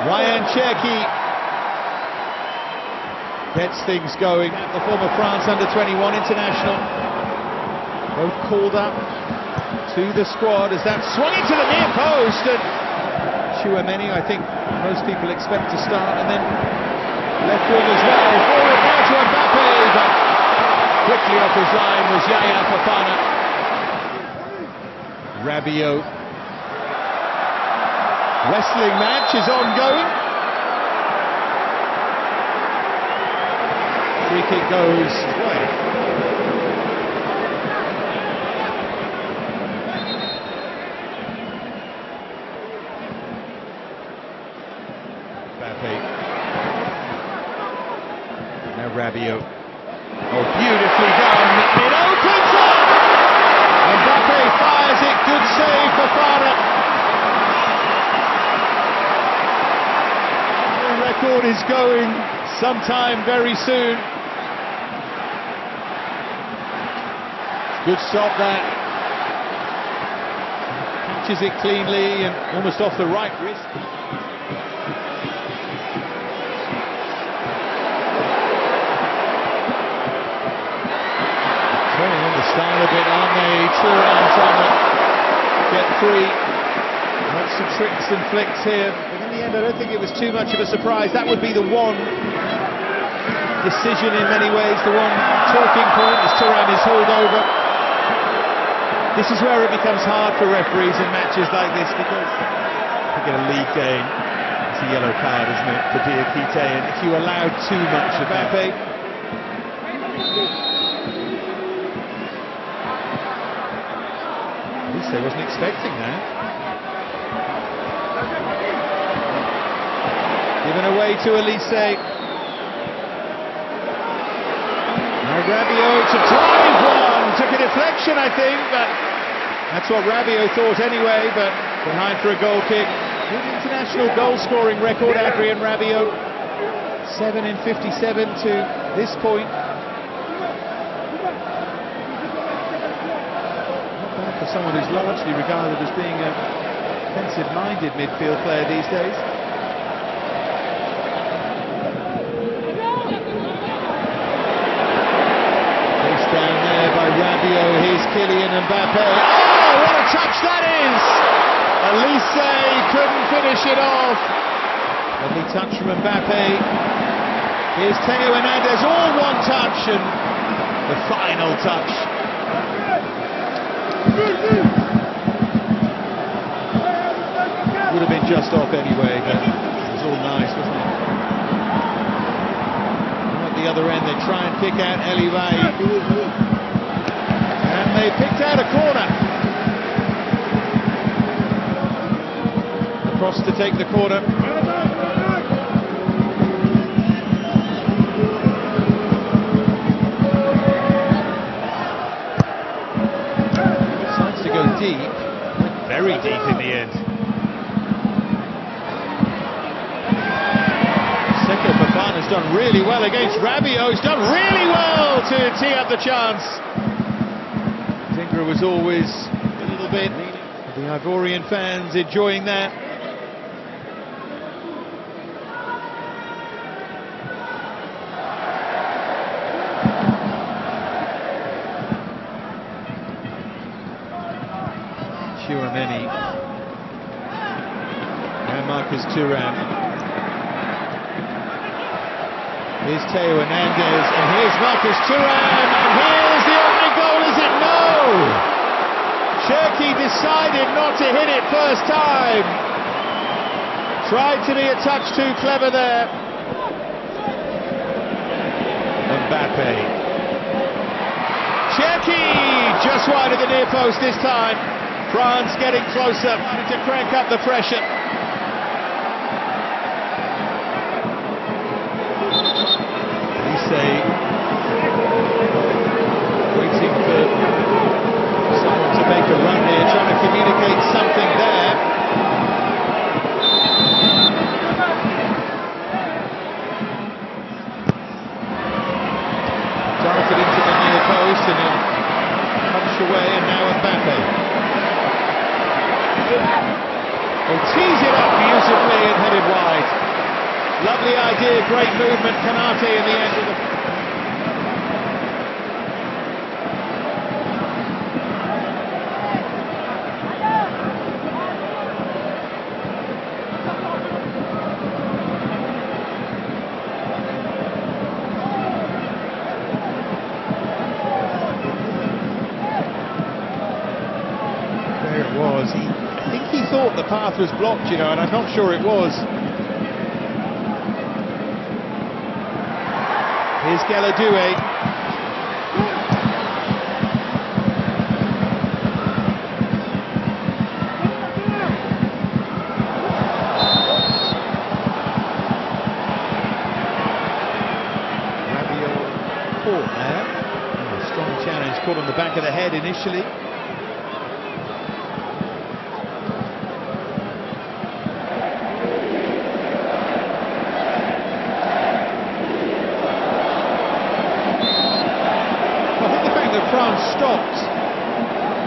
Ryan Cherki gets things going. The former France under-21 international, both called up to the squad as that swung into the near post, and Chouameni, I think most people expect to start, and then left wing as well. Forward now to Mbappe, but quickly off his line was Yaya Fofana. Rabiot. Wrestling match is ongoing. Free kick goes away. Mbappe. Now Rabiot. Oh, beautifully done. It opens up! Mbappe fires it. Good save for Fofana. The record is going sometime very soon. Good stop that. Catches it cleanly and almost off the right wrist. Turning on the style a bit, aren't they? Thuram trying to get free. Lots of tricks and flicks here. But in the end, I don't think it was too much of a surprise. That would be the one decision in many ways, the one talking point, as Thuram is hauled over. This is where it becomes hard for referees in matches like this, because I think in a league game, it's a yellow card, isn't it, for Diakite, and if you allow too much of Mbappe. At least they wasn't expecting that. Given away to Elise. Now Rabiot to drive one. Took a deflection, I think, but that's what Rabiot thought anyway, but behind for a goal kick. Good international goal-scoring record, Ivory and Rabiot. 7 in 57 to this point. Not bad for someone who's largely regarded as being a defensive-minded midfield player these days. Down there by Rabiot, here's Kylian Mbappe. Oh, what a touch that is! Elise couldn't finish it off. Lovely touch from Mbappe. Here's Theo Hernandez, all one touch, and the final touch. Would have been just off anyway, but it was all nice, wasn't it? The other end, they try and pick out Ivory, and they picked out a corner. Across to take the corner. Decides to go deep, went very deep in the end. Fofana's done really well against Rabiot. He's done really well to tee up the chance. Zingra was always a little bit. The Ivorian fans enjoying that. Chouameni. Now Marcus Thuram. Here's Theo Hernandez, and here's Marcus Thuram, and here's the opening goal, is it? No! Cherki decided not to hit it first time. Tried to be a touch too clever there. Mbappe. Cherki just wide of the near post this time. France getting closer to crank up the pressure. Waiting for someone to make a run here, trying to communicate something there. Darted into the near post and then punched away, and now Mbappe. He'll tease it up beautifully and headed wide. Lovely idea, great movement, Kanate in the end of the... There it was. I think he thought the path was blocked, you know, and I'm not sure it was. Here's Galadue. Caught there. Oh, strong challenge, caught on the back of the head initially. France stopped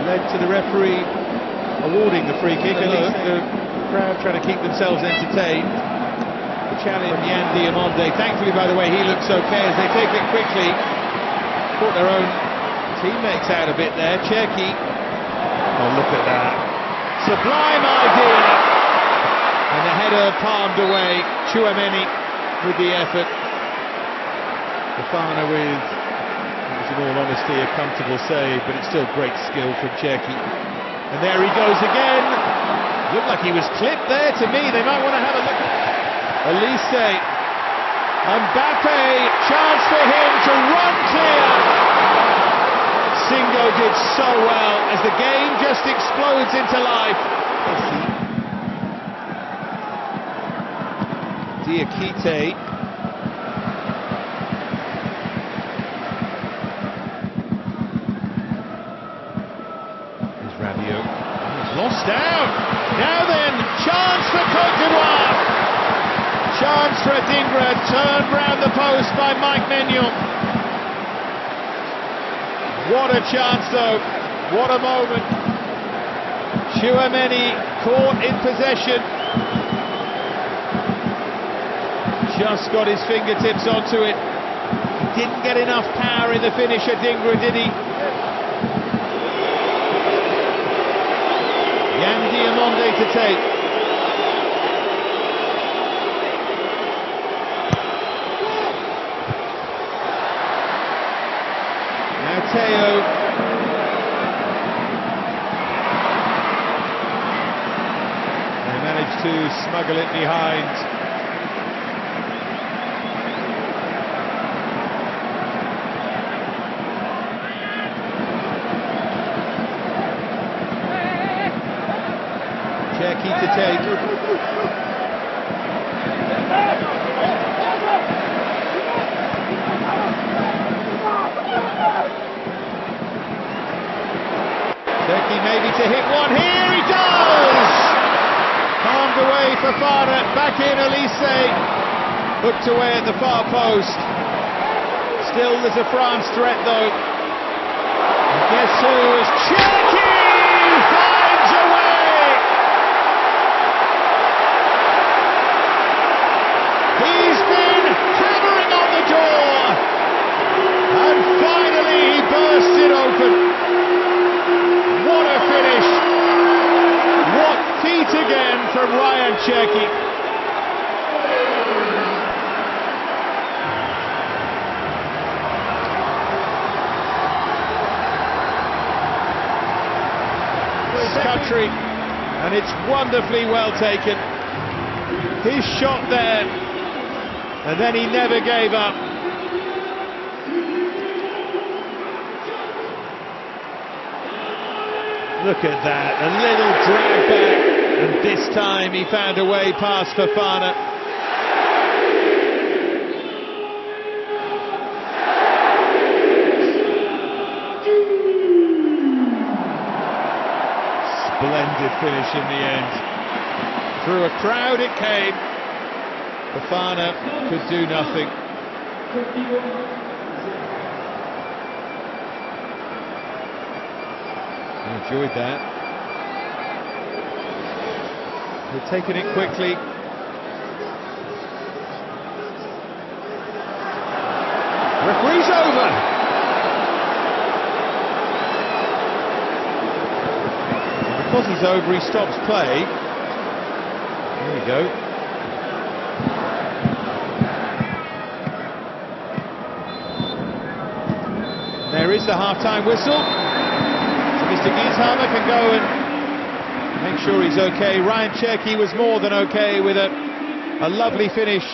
led to the referee awarding the free kick. At least the crowd trying to keep themselves entertained. The challenge, Yan Diamonde. Thankfully, by the way, he looks okay as they take it quickly. Caught their own teammates out a bit there. Cherki. Oh, look at that. Sublime idea. And the header palmed away. Chouameni with the effort. Fofana with, in all honesty, a comfortable save, but it's still great skill from Cherki. And there he goes again. Looked like he was clipped there to me. They might want to have a look. Elise. Mbappe. Chance for him to run clear. Singo did so well as the game just explodes into life. Diakite. Lost out. Now then, chance for Côte d'Ivoire. Chance for Adingra, turned round the post by Mike Maignan. What a chance though, what a moment. Chouameni caught in possession. Just got his fingertips onto it. He didn't get enough power in the finish, Adingra, did he? Yan Diamonde to take. Now Teo. They managed to smuggle it behind. Cherki to take. Cherki maybe to hit one here, he does! Palmed away for Fofana, back in Elise, hooked away at the far post. Still there's a France threat though. And guess who? It's Cherki! Finds a way! He's been hammering on the door, and finally he bursts it open. What a finish! What feat again from Ryan Cherki. This country, and it's wonderfully well taken. His shot there. And then he never gave up. Look at that, a little drag back, and this time he found a way past Fofana. Splendid finish in the end. Through a crowd it came. Fofana could do nothing. I enjoyed that. They've taken it quickly. Referee's over. And because he's over, he stops play. There we go. There is the half-time whistle. So Mr. Gieshammer can go and make sure he's okay. Ryan Cherky was more than okay with a lovely finish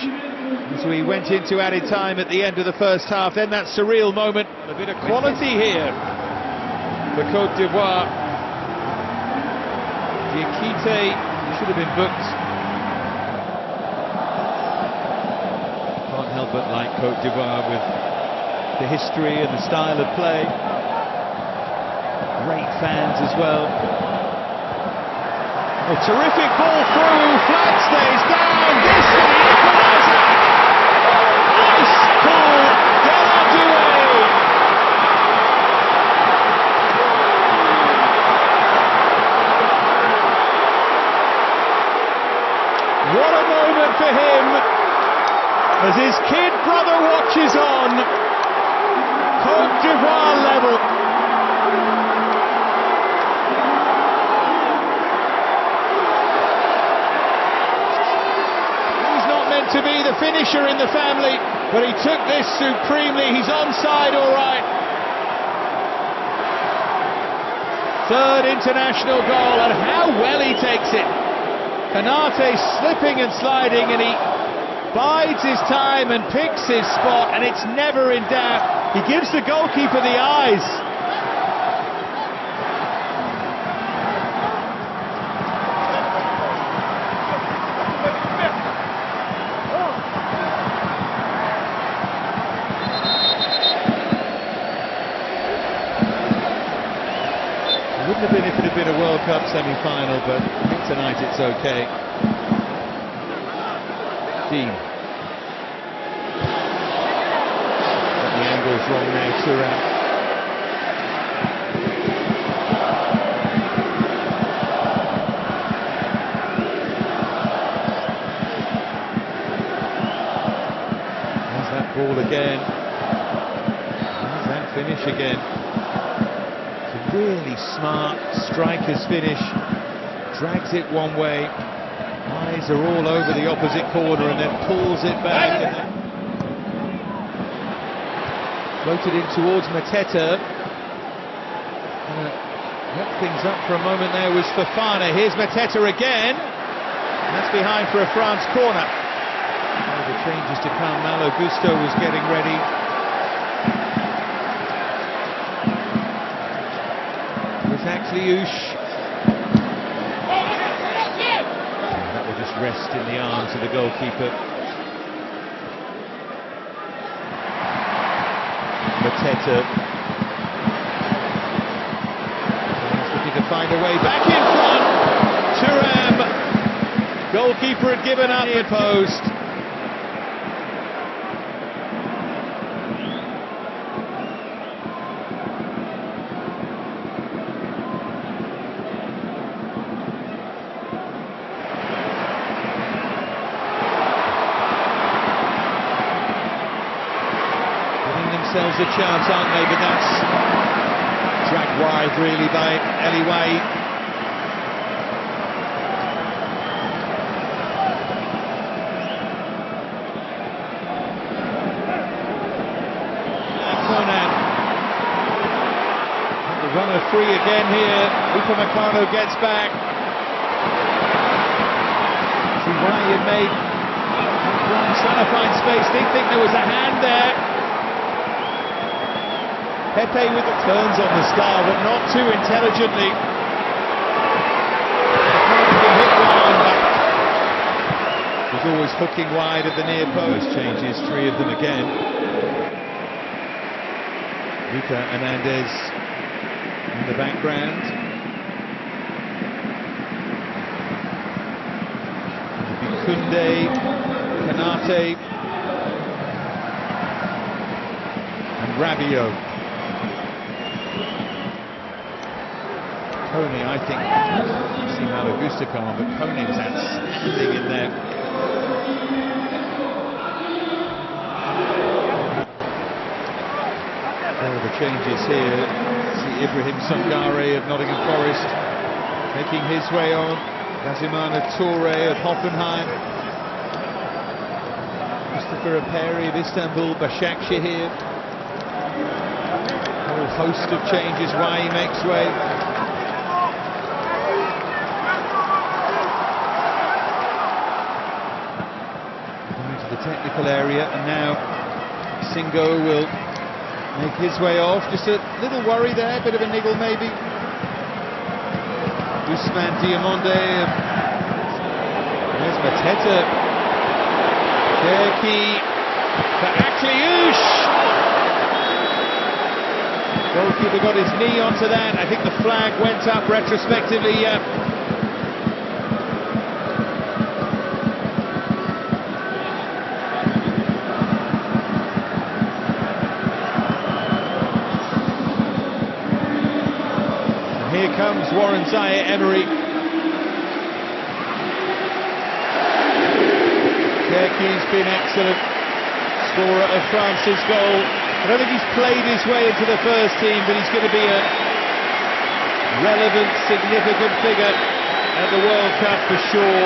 as we went into added time at the end of the first half. Then that surreal moment, a bit of quality here for Côte d'Ivoire. Diakite should have been booked. Can't help but like Côte d'Ivoire with the history and the style of play. Great fans as well. A terrific ball through, flag stays down, this for the equaliser! Ice cool, Ivory! What a moment for him, as his kid brother watches on. Côte d'Ivoire level. To be the finisher in the family, but he took this supremely. He's onside, all right. Third international goal, and how well he takes it. Kanate slipping and sliding, and he bides his time and picks his spot, and it's never in doubt. He gives the goalkeeper the eyes. Wouldn't have been if it had been a World Cup semi-final, but I think tonight it's okay. Dean. Got the angles wrong there, Thuram. There's that ball again. There's that finish again. Really smart striker's finish, drags it one way, eyes are all over the opposite corner and then pulls it back and then floated in towards Mateta. Wrap things up for a moment there was Fofana. Here's Mateta again, and that's behind for a France corner. The changes to come. Malo Gusto was getting ready. Liush. That will just rest in the arms of the goalkeeper. Mateta. He's looking to find a way back in front. Thuram. Goalkeeper had given up the post. Themselves a chance, aren't they? But that's dragged wide really by Ivory. Conan. The runner free again here. Upamecano gets back. See why you made trying to find space. Didn't think there was a hand there. Pepe with the turns on the star, but not too intelligently. Was always hooking wide at the near post. Changes three of them again. Luca Hernandez in the background. Kunde, Kanate, and Rabiot. Tony, I think, see Malo Gusto to come on, but Kone was outstanding in there. There are the changes here. See Ibrahim Sangare of Nottingham Forest making his way on. Gazimana Toure of Hoffenheim. Mustafa Aperi of Istanbul. Başakşehir. A whole host of changes. Why he makes way. Going to the technical area, and now Singo will make his way off. Just a little worry there, a bit of a niggle maybe. Ousmane Diamonde. There's Mateta. Cherki for Akliouche. Goalkeeper got his knee onto that. I think the flag went up retrospectively. Here comes Warren Zaïre-Emery. Cherki's been excellent. Scorer of France's goal. I don't think he's played his way into the first team, but he's going to be a relevant, significant figure at the World Cup for sure.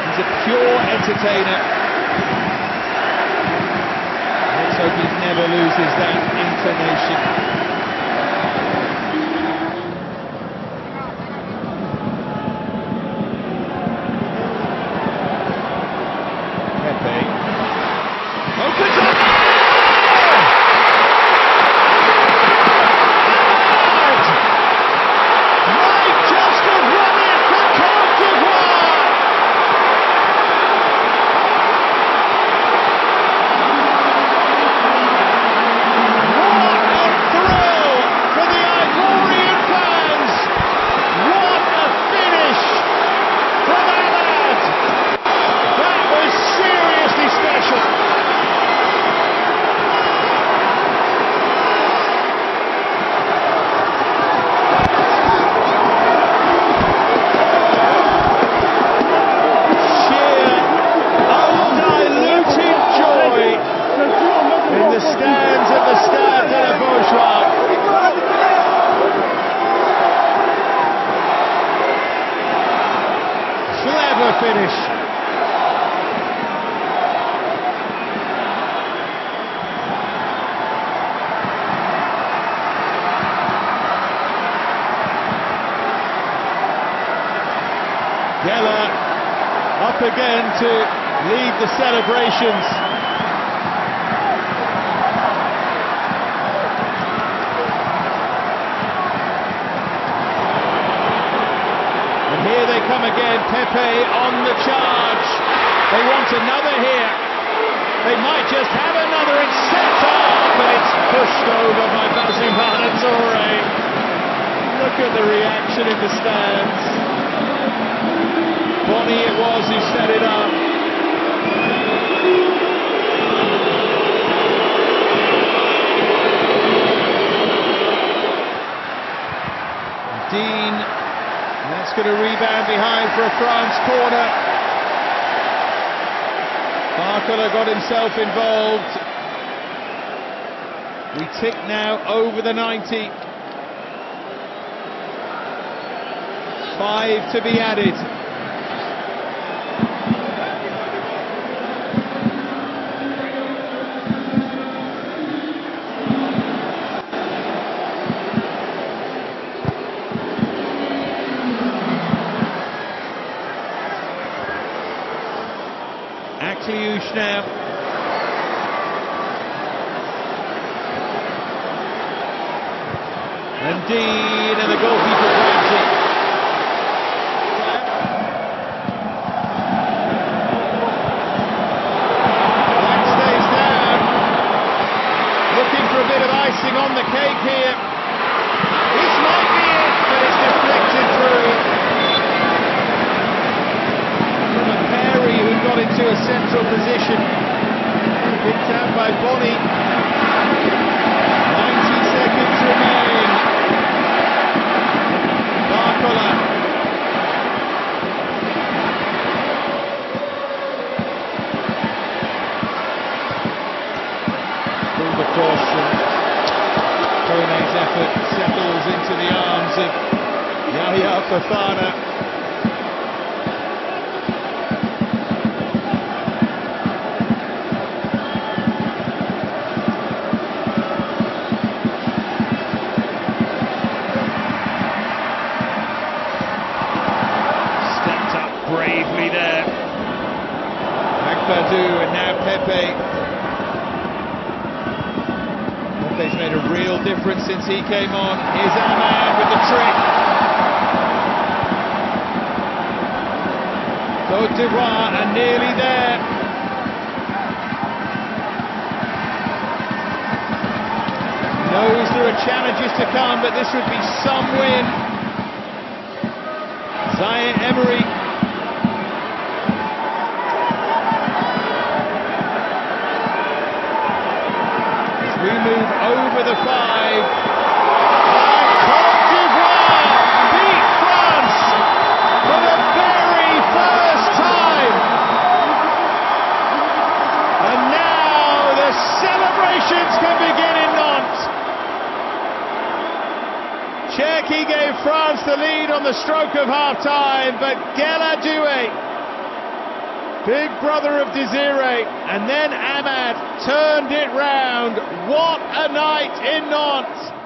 He's a pure entertainer. Let's hope he never loses that intonation. Finish. Geller up again to lead the celebrations. Here they come again, Pepe on the charge. They want another here. They might just have another. It's set off, and it's pushed over by Gazimana Toure. Look at the reaction in the stands. Bonnie it was who set it up. Dean. That's going to rebound behind for a France corner. Barcola got himself involved. We tick now over the 90. 5 to be added. Akliouche now. And Dean, and the goalkeeper grabs it. Black stays down. Looking for a bit of icing on the cake here. This might be it, but it's deflected through. Who got into a central position, picked out by Bonnie. 90 seconds remain. Fofana. Stepped up bravely there. Agbadou and now Pepe. Pepe's made a real difference since he came on. Here's Ahmad with the trick. Côte d'Ivoire are nearly there. Knows there are challenges to come, but this would be some win. Ivory. As we move over the 5, Côte d'Ivoire beat France for the very first time. And now the celebrations can begin in Nantes. Cherki gave France the lead on the stroke of half-time, but Gueladoué, big brother of Desiré, and then Ahmad turned it round. What a night in Nantes!